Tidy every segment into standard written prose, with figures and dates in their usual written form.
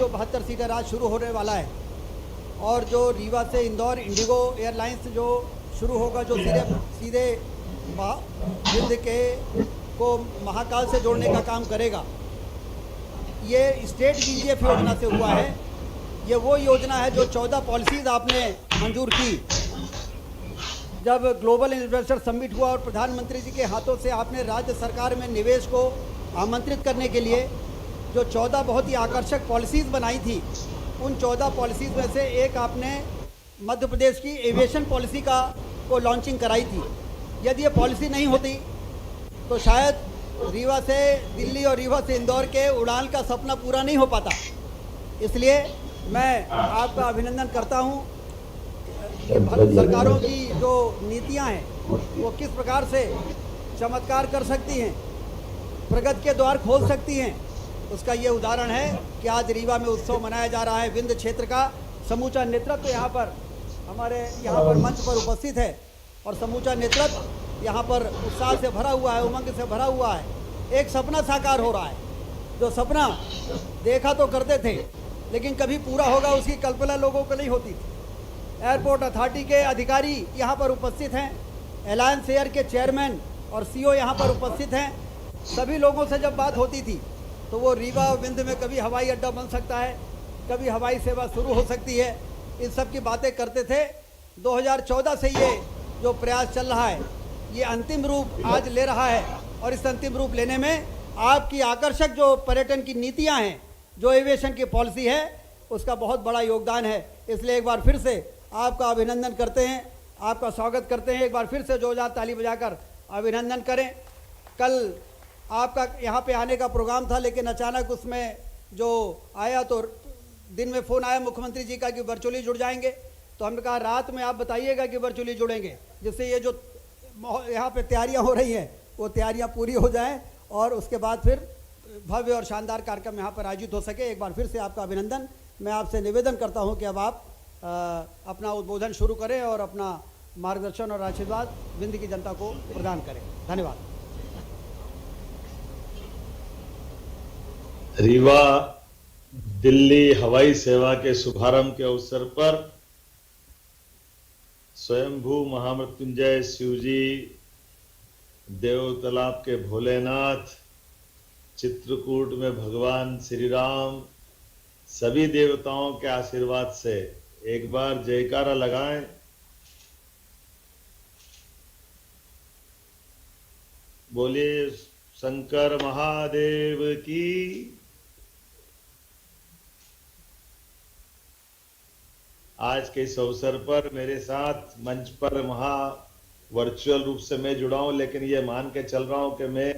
जो 72 सीटर आज शुरू होने वाला है, और जो रीवा से इंदौर इंडिगो एयरलाइंस जो शुरू होगा, जो सीधे सीधे विंध्य के को महाकाल से जोड़ने का काम करेगा, ये स्टेट बीजीएफ योजना से हुआ है। ये वो योजना है जो 14 पॉलिसीज़ आपने मंजूर की जब ग्लोबल इन्वेस्टर समिट हुआ, और प्रधानमंत्री जी के हाथों से आपने राज्य सरकार में निवेश को आमंत्रित करने के लिए जो 14 बहुत ही आकर्षक पॉलिसीज़ बनाई थी, उन 14 पॉलिसीज़ में से एक आपने मध्य प्रदेश की एविएशन पॉलिसी को लॉन्चिंग कराई थी। यदि ये पॉलिसी नहीं होती तो शायद रीवा से दिल्ली और रीवा से इंदौर के उड़ान का सपना पूरा नहीं हो पाता। इसलिए मैं आपका अभिनंदन करता हूँ कि भारत सरकारों की जो नीतियाँ हैं वो किस प्रकार से चमत्कार कर सकती हैं, प्रगति के द्वार खोल सकती हैं। उसका ये उदाहरण है कि आज रीवा में उत्सव मनाया जा रहा है। विंध्य क्षेत्र का समूचा नेतृत्व यहाँ पर हमारे मंच पर उपस्थित है, और समूचा नेतृत्व यहाँ पर उत्साह से भरा हुआ है, उमंग से भरा हुआ है। एक सपना साकार हो रहा है। जो सपना देखा तो करते थे, लेकिन कभी पूरा होगा उसकी कल्पना लोगों को नहीं होती थी। एयरपोर्ट अथॉरिटी के अधिकारी यहाँ पर उपस्थित हैं, एलायंस एयर के चेयरमैन और सीईओ यहाँ पर उपस्थित हैं। सभी लोगों से जब बात होती थी तो वो रीवा विंध्य में कभी हवाई अड्डा बन सकता है, कभी हवाई सेवा शुरू हो सकती है, इन सब की बातें करते थे। 2014 से ये जो प्रयास चल रहा है ये अंतिम रूप आज ले रहा है, और इस अंतिम रूप लेने में आपकी आकर्षक जो पर्यटन की नीतियां हैं, जो एविएशन की पॉलिसी है, उसका बहुत बड़ा योगदान है। इसलिए एक बार फिर से आपका अभिनंदन करते हैं, आपका स्वागत करते हैं। एक बार फिर से जोरदार ताली बजाकर अभिनंदन करें। कल आपका यहाँ पे आने का प्रोग्राम था, लेकिन अचानक उसमें जो आया तो दिन में फ़ोन आया मुख्यमंत्री जी का कि वर्चुअली जुड़ जाएंगे। तो हमने कहा रात में आप बताइएगा कि वर्चुअली जुड़ेंगे, जिससे ये जो यहाँ पे तैयारियाँ हो रही हैं वो तैयारियाँ पूरी हो जाएं, और उसके बाद फिर भव्य और शानदार कार्यक्रम यहाँ पर आयोजित हो सके। एक बार फिर से आपका अभिनंदन। मैं आपसे निवेदन करता हूँ कि अब आप अपना उद्बोधन शुरू करें और अपना मार्गदर्शन और आशीर्वाद विंध्य की जनता को प्रदान करें। धन्यवाद। रीवा दिल्ली हवाई सेवा के शुभारंभ के अवसर पर स्वयंभू महामृत्युंजय शिवजी, देव तालाब के भोलेनाथ, चित्रकूट में भगवान श्री राम, सभी देवताओं के आशीर्वाद से एक बार जयकारा लगाएं। बोलिए शंकर महादेव की। आज के इस अवसर पर मेरे साथ मंच पर वर्चुअल रूप से मैं जुड़ा हूं, लेकिन ये मान के चल रहा हूं कि मैं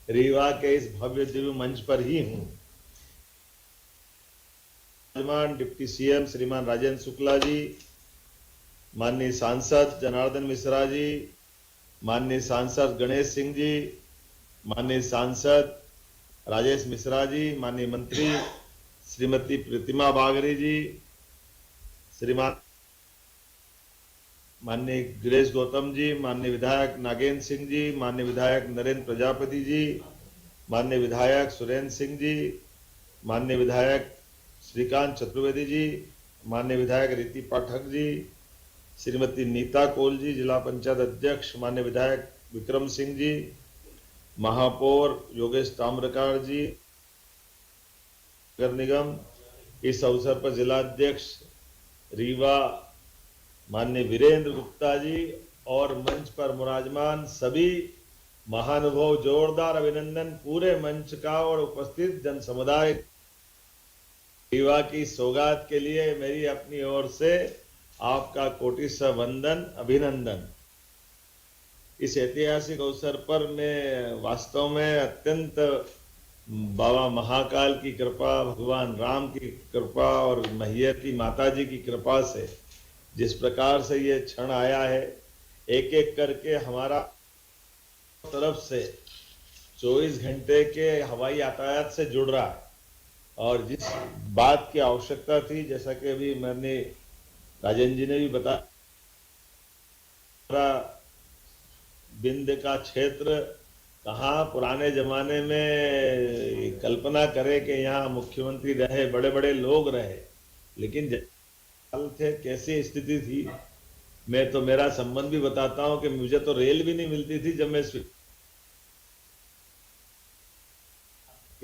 रीवा के इस भव्य दिव्य मंच पर ही हूं। डिप्टी सीएम श्रीमान राजेंद्र शुक्ला जी, माननीय सांसद जनार्दन मिश्रा जी, माननीय सांसद गणेश सिंह जी, माननीय सांसद राजेश मिश्रा जी, माननीय मंत्री श्रीमती प्रतिमा बागरी जी, श्रीमान माननीय गिरीश गौतम जी, माननीय विधायक नागेंद्र सिंह जी, माननीय विधायक नरेंद्र प्रजापति जी, माननीय विधायक सुरेंद्र सिंह जी, माननीय विधायक श्रीकांत चतुर्वेदी जी, माननीय विधायक रीति पाठक जी, श्रीमती नीता कोल जी, जिला पंचायत अध्यक्ष माननीय विधायक विक्रम सिंह जी, महापौर योगेश ताम्रकार जी, नगर निगम, इस अवसर पर जिलाध्यक्ष रीवा माननीय वीरेंद्र गुप्ता जी, और मंच पर मुराजमान सभी महानुभाव, जोरदार अभिनंदन पूरे मंच का और उपस्थित जन समुदाय। रीवा की सौगात के लिए मेरी अपनी ओर से आपका कोटिशः वंदन, अभिनंदन। इस ऐतिहासिक अवसर पर मैं वास्तव में अत्यंत बाबा महाकाल की कृपा, भगवान राम की कृपा और मैया की माता जी की कृपा से जिस प्रकार से ये क्षण आया है, एक एक करके हमारा तरफ से 24 घंटे के हवाई यातायात से जुड़ रहा है। और जिस बात की आवश्यकता थी, जैसा कि अभी मैंने राजेंद्र जी ने भी बताया, विंध्य का क्षेत्र कहाँ पुराने जमाने में कल्पना करें कि यहाँ मुख्यमंत्री रहे, बड़े बड़े लोग रहे, लेकिन साल थे कैसी स्थिति थी। मैं तो मेरा संबंध भी बताता हूँ कि मुझे तो रेल भी नहीं मिलती थी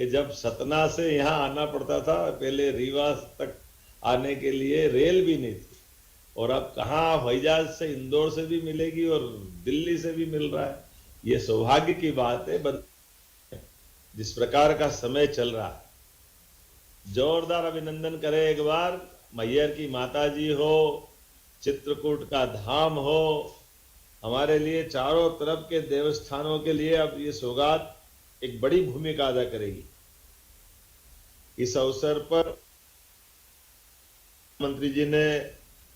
जब सतना से यहाँ आना पड़ता था, पहले रीवा तक आने के लिए रेल भी नहीं थी, और अब कहाँ हवाई जहाज से इंदौर से भी मिलेगी और दिल्ली से भी मिल रहा है। ये सौभाग्य की बात है। जिस प्रकार का समय चल रहा है, जोरदार अभिनंदन करें एक बार। मैयर की माता जी हो, चित्रकूट का धाम हो, हमारे लिए चारों तरफ के देवस्थानों के लिए अब ये सौगात एक बड़ी भूमिका अदा करेगी। इस अवसर पर मंत्री जी ने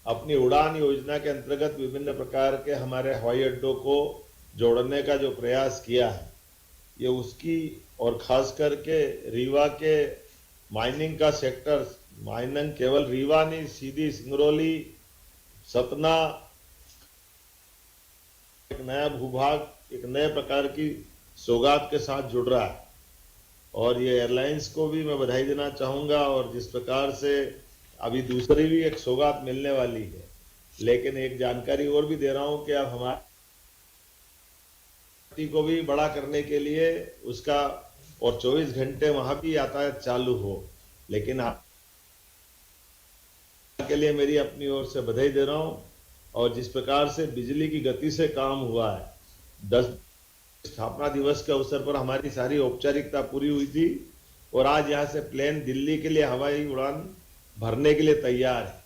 अपनी उड़ान योजना के अंतर्गत विभिन्न प्रकार के हमारे हवाई अड्डों को जोड़ने का जो प्रयास किया है, ये उसकी, और खास करके रीवा के माइनिंग का सेक्टर, माइनिंग केवल रीवा नहीं, सीधी सिंगरौली, सतना, एक नया भूभाग, एक नए प्रकार की सौगात के साथ जुड़ रहा है। और ये एयरलाइंस को भी मैं बधाई देना चाहूंगा। और जिस प्रकार से अभी दूसरी भी एक सौगात मिलने वाली है, लेकिन एक जानकारी और भी दे रहा हूं कि अब हमारे को भी बड़ा करने के लिए उसका और 24 घंटे वहां भी यातायात चालू हो। लेकिन आप के लिए मेरी अपनी ओर से बधाई दे रहा हूं। और जिस प्रकार से बिजली की गति से काम हुआ है, 10 स्थापना दिवस के अवसर पर हमारी सारी औपचारिकता पूरी हुई थी, और आज यहाँ से प्लेन दिल्ली के लिए हवाई उड़ान भरने के लिए तैयार है।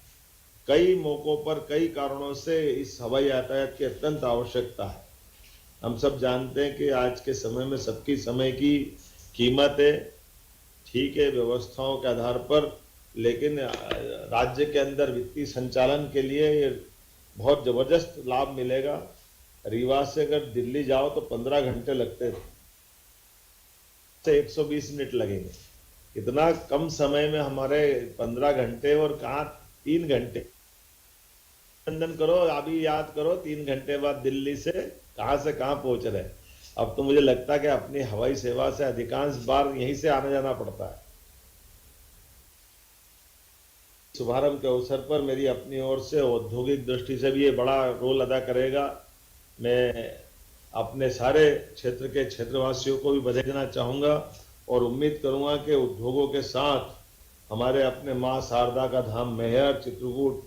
कई मौकों पर, कई कारणों से इस हवाई यातायात की अत्यंत आवश्यकता है। हम सब जानते हैं कि आज के समय में सबकी समय की कीमत है, ठीक है, व्यवस्थाओं के आधार पर, लेकिन राज्य के अंदर वित्तीय संचालन के लिए ये बहुत जबरदस्त लाभ मिलेगा। रीवा से अगर दिल्ली जाओ तो 15 घंटे लगते थे, 120 मिनट लगेंगे। इतना कम समय में हमारे 15 घंटे, और कहाँ 3 घंटे। अभिनंदन करो, अभी याद करो 3 घंटे बाद दिल्ली से कहां पहुंच रहे। अब तो मुझे लगता है कि अपनी हवाई सेवा से अधिकांश बार यहीं से आना जाना पड़ता है। शुभारंभ के अवसर पर मेरी अपनी ओर से औद्योगिक दृष्टि से भी ये बड़ा रोल अदा करेगा। मैं अपने सारे क्षेत्र के क्षेत्रवासियों को भी बधाई देना चाहूंगा, और उम्मीद करूंगा कि उद्योगों के साथ हमारे अपने मां शारदा का धाम मैहर, चित्रकूट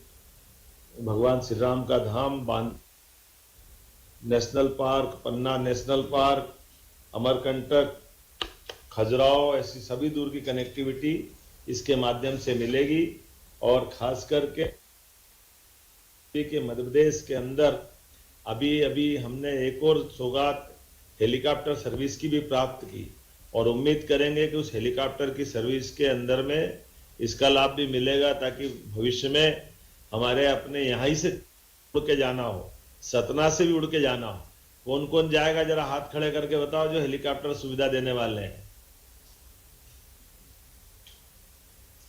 भगवान श्री राम का धाम, बांध नेशनल पार्क, पन्ना नेशनल पार्क, अमरकंटक, खजुराहो, ऐसी सभी दूर की कनेक्टिविटी इसके माध्यम से मिलेगी। और खास करके मध्य प्रदेश के अंदर अभी हमने एक और सौगात हेलीकॉप्टर सर्विस की भी प्राप्त की, और उम्मीद करेंगे कि उस हेलीकॉप्टर की सर्विस के अंदर में इसका लाभ भी मिलेगा, ताकि भविष्य में हमारे अपने यहाँ ही से उड़ के जाना हो, सतना से भी उड़ के जाना हो। कौन कौन जाएगा, जरा हाथ खड़े करके बताओ जो हेलीकॉप्टर सुविधा देने वाले हैं।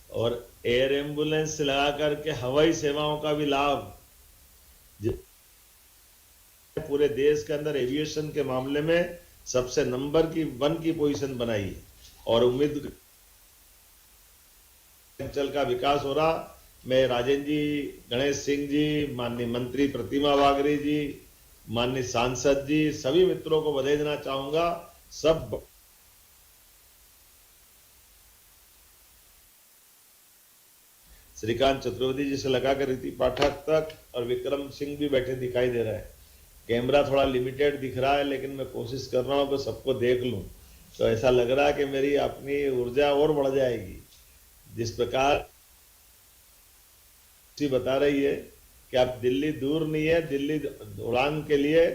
और एयर एम्बुलेंस लगा करके हवाई सेवाओं का भी लाभ पूरे देश के अंदर एविएशन के मामले में सबसे नंबर 1 की पोजीशन बनाई है। और उम्मीद अंचल का विकास हो रहा। मैं राजेंद्र जी, गणेश सिंह जी, माननीय मंत्री प्रतिमा वागरे जी, माननीय सांसद जी, सभी मित्रों को बधाई देना चाहूंगा। सब श्रीकांत चतुर्वेदी जी से लगाकर रीति पाठक तक, और विक्रम सिंह भी बैठे दिखाई दे रहा है। कैमरा थोड़ा लिमिटेड दिख रहा है, लेकिन मैं कोशिश कर रहा हूं कि सबको देख लूं, तो ऐसा लग रहा है कि मेरी अपनी ऊर्जा और बढ़ जाएगी। जिस प्रकार बता रही है कि अब दिल्ली दूर नहीं है, दिल्ली उड़ान के लिए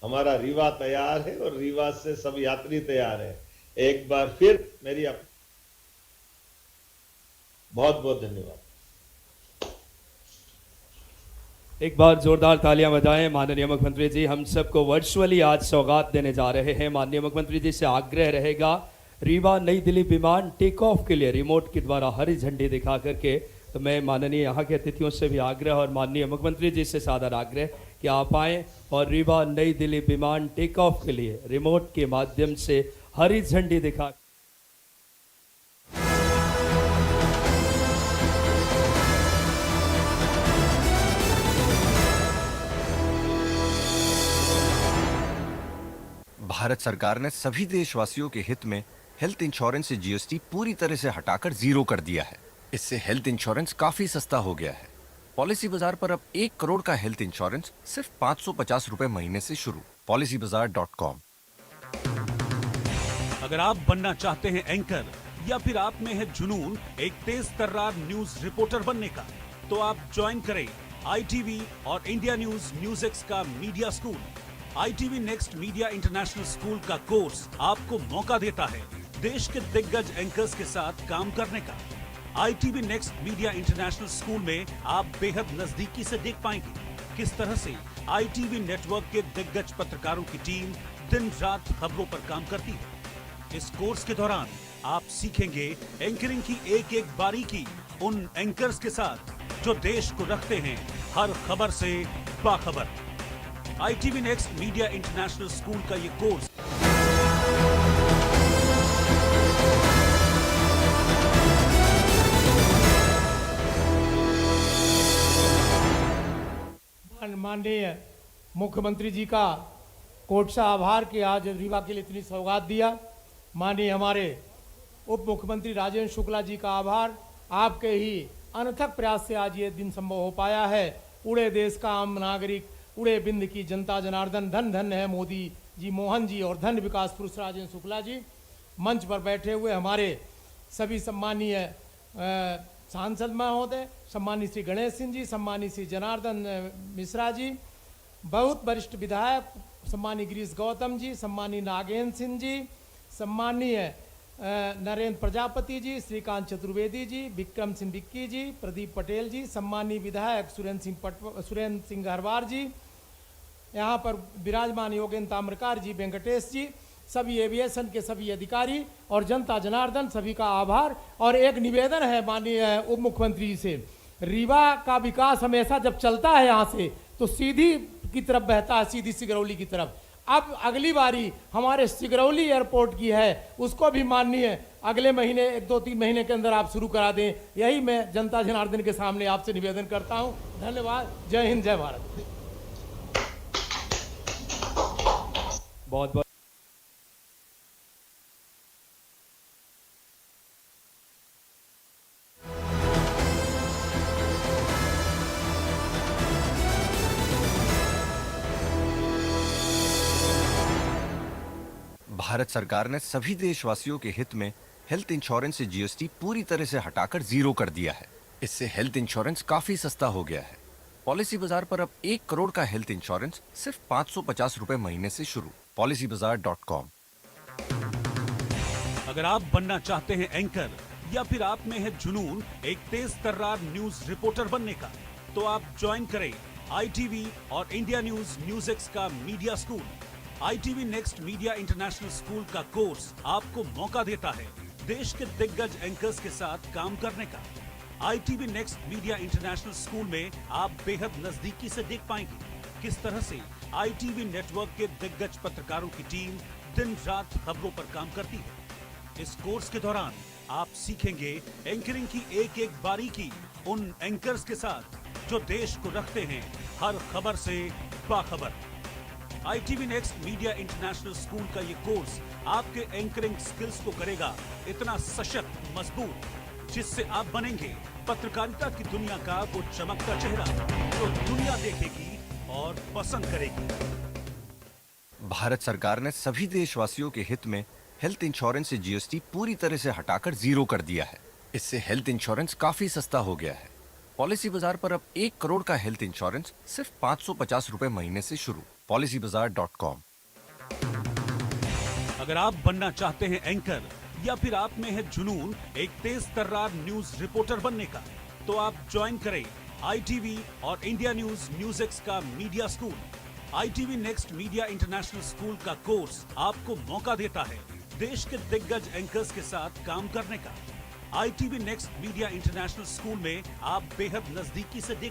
हमारा रीवा तैयार है, और रीवा से सब यात्री तैयार है। एक बार फिर मेरी बहुत बहुत धन्यवाद। एक बार जोरदार तालियां बजाएं। माननीय मुख्यमंत्री जी हम सबको वर्चुअली आज सौगात देने जा रहे हैं। माननीय मुख्यमंत्री जी से आग्रह रहेगा, रीवा नई दिल्ली विमान टेक ऑफ के लिए रिमोट के द्वारा हरी झंडी दिखा करके, तो मैं माननीय यहाँ के अतिथियों से भी आग्रह और माननीय मुख्यमंत्री जी से सादर आग्रह कि आप आएँ और रीवा नई दिल्ली विमान टेक ऑफ के लिए रिमोट के माध्यम से हरी झंडी दिखा भारत सरकार ने सभी देशवासियों के हित में हेल्थ इंश्योरेंस से जीएसटी पूरी तरह से हटाकर 0 कर दिया है। इससे हेल्थ इंश्योरेंस काफी सस्ता हो गया है। पॉलिसी बाजार पर अब 1 करोड़ का हेल्थ इंश्योरेंस सिर्फ 550 रुपए महीने से शुरू। policybazaar.com। अगर आप बनना चाहते हैं एंकर या फिर आप में है जुनून एक तेज तर्रार न्यूज रिपोर्टर बनने का, तो आप ज्वाइन करें ITV और इंडिया न्यूज एक्स का media school. ITV next media international school का कोर्स आपको मौका देता है देश के दिग्गज एंकर्स के साथ काम करने का। ITV next media international school में आप बेहद नजदीकी से देख पाएंगे किस तरह से ITV नेटवर्क के दिग्गज पत्रकारों की टीम दिन रात खबरों पर काम करती है। इस कोर्स के दौरान आप सीखेंगे एंकरिंग की एक एक बारीकी उन एंकर्स के साथ जो देश को रखते हैं हर खबर से बाखबर। ITV next media international school का ये कोर्स माननीय मुख्यमंत्री जी का कोट सा आभार कि आज रीवा के लिए इतनी सौगात दिया। माननीय हमारे उप मुख्यमंत्री राजेंद्र शुक्ला जी का आभार, आपके ही अनथक प्रयास से आज ये दिन संभव हो पाया है। उड़े देश का आम नागरिक, उड़े बिंद की जनता जनार्दन, धन धन है मोदी जी, मोहन जी और धन विकास पुरुष राजेंद्र शुक्ला जी। मंच पर बैठे हुए हमारे सभी सम्मानीय सांसद महोदय, सम्मानीय श्री गणेश सिंह जी, सम्मानीय श्री जनार्दन मिश्रा जी, बहुत वरिष्ठ विधायक सम्मानीय गिरीश गौतम जी, सम्मानीय नागेंद्र सिंह जी, सम्मानीय नरेंद्र प्रजापति जी, श्रीकांत चतुर्वेदी जी, विक्रम सिंह विक्की जी, प्रदीप पटेल जी, सम्मानीय विधायक सुरेंद्र सिंह हरवार जी, यहाँ पर विराजमान योगेंद्र ताम्रकार जी, वेंकटेश जी, सभी एविएशन के सभी अधिकारी और जनता जनार्दन, सभी का आभार। और एक निवेदन है माननीय उप मुख्यमंत्री जी से, रीवा का विकास हमेशा जब चलता है यहाँ से तो सीधी की तरफ बहता है, सीधी सिगरौली की तरफ। अब अगली बारी हमारे सिगरौली एयरपोर्ट की है, उसको भी माननीय अगले महीने 1-2-3 महीने के अंदर आप शुरू करा दें। यही मैं जनता जनार्दन के सामने आपसे निवेदन करता हूँ। धन्यवाद। जय हिंद, जय भारत। बहुत बहुत भारत सरकार ने सभी देशवासियों के हित में हेल्थ इंश्योरेंस से जीएसटी पूरी तरह से हटाकर 0 कर दिया है। इससे हेल्थ इंश्योरेंस काफी सस्ता हो गया है। पॉलिसी बाजार पर अब 1 करोड़ का हेल्थ इंश्योरेंस सिर्फ 550 रुपए महीने से शुरू। policybazaar.com। अगर आप बनना चाहते हैं एंकर या फिर आप में है जुनून एक तेज तर्रार न्यूज रिपोर्टर बनने का, तो आप ज्वाइन करें ITV और इंडिया न्यूज एक्स का media school. ITV next media international school का कोर्स आपको मौका देता है देश के दिग्गज एंकर्स के साथ काम करने का। ITV next media international school में आप बेहद नजदीकी से देख पाएंगे किस तरह से ITV नेटवर्क के दिग्गज पत्रकारों की टीम दिन रात खबरों पर काम करती है। इस कोर्स के दौरान आप सीखेंगे एंकरिंग की एक एक बारीकी उन एंकर्स के साथ जो देश को रखते हैं हर खबर से बाखबर। ITV next media international school का ये कोर्स आपके एंकरिंग स्किल्स को करेगा इतना सशक्त, मजबूत, जिससे आप बनेंगे पत्रकारिता की दुनिया का वो चमकता चेहरा जो दुनिया देखेगी और पसंद करेगी। भारत सरकार ने सभी देशवासियों के हित में हेल्थ इंश्योरेंस से जीएसटी पूरी तरह से हटाकर 0 कर दिया है। इससे हेल्थ इंश्योरेंस काफी सस्ता हो गया है। पॉलिसी बाजार पर अब 1 करोड़ का हेल्थ इंश्योरेंस सिर्फ 550 रुपए महीने से शुरू। policybazaar.com। अगर आप बनना चाहते हैं एंकर या फिर आप में है जुनून एक तेज तर्रार न्यूज रिपोर्टर बनने का, तो आप ज्वाइन करें ITV और इंडिया न्यूज एक्स का media school. ITV next media international school का कोर्स आपको मौका देता है देश के दिग्गज एंकर्स के साथ काम करने का। ITV next media international school में आप बेहद नजदीकी से देख